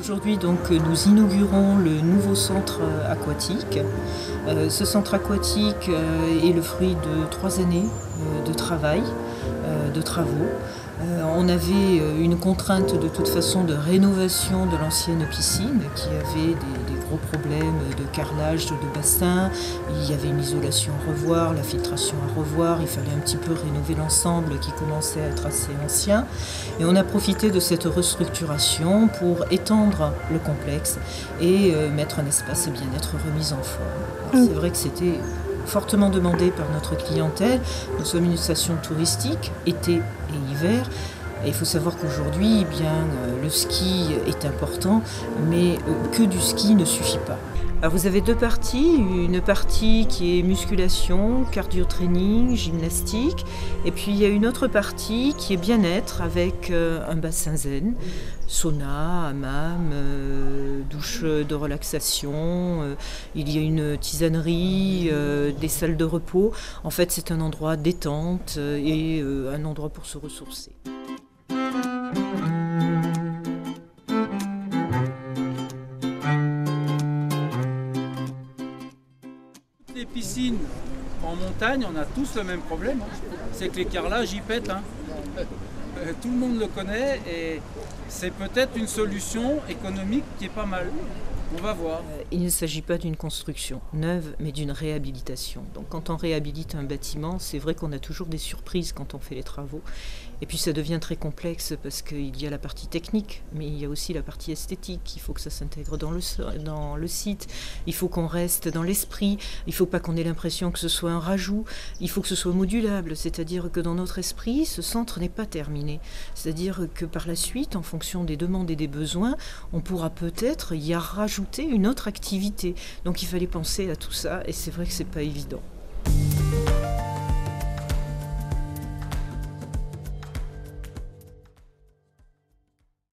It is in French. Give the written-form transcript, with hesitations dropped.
Aujourd'hui, donc, nous inaugurons le nouveau centre aquatique. Ce centre aquatique est le fruit de 3 années de travail, de travaux. On avait une contrainte de toute façon de rénovation de l'ancienne piscine qui avait des gros problèmes de carrelage de bassin. Il y avait une isolation à revoir, la filtration à revoir. Il fallait un petit peu rénover l'ensemble qui commençait à être assez ancien. Et on a profité de cette restructuration pour étendre le complexe et mettre un espace bien-être remis en forme. Alors, c'est vrai que c'était fortement demandé par notre clientèle. Nous sommes une station touristique, été et hiver. Et il faut savoir qu'aujourd'hui, le ski est important, mais que du ski ne suffit pas. Alors vous avez 2 parties, une partie qui est musculation, cardio-training, gymnastique, et puis il y a une autre partie qui est bien-être avec un bassin zen, sauna, hammam, douche de relaxation, il y a une tisanerie, des salles de repos. En fait, c'est un endroit détente et un endroit pour se ressourcer. Les piscines en montagne, on a tous le même problème, c'est que les carrelages y pètent. Tout le monde le connaît et c'est peut-être une solution économique qui est pas mal. On va voir. Il ne s'agit pas d'une construction neuve, mais d'une réhabilitation. Donc quand on réhabilite un bâtiment, c'est vrai qu'on a toujours des surprises quand on fait les travaux. Et puis ça devient très complexe parce qu'il y a la partie technique, mais il y a aussi la partie esthétique. Il faut que ça s'intègre dans le site. Il faut qu'on reste dans l'esprit. Il ne faut pas qu'on ait l'impression que ce soit un rajout. Il faut que ce soit modulable, c'est-à-dire que dans notre esprit, ce centre n'est pas terminé. C'est-à-dire que par la suite, en fonction des demandes et des besoins, on pourra peut-être y rajouter une autre activité. Donc il fallait penser à tout ça et c'est vrai que c'est pas évident.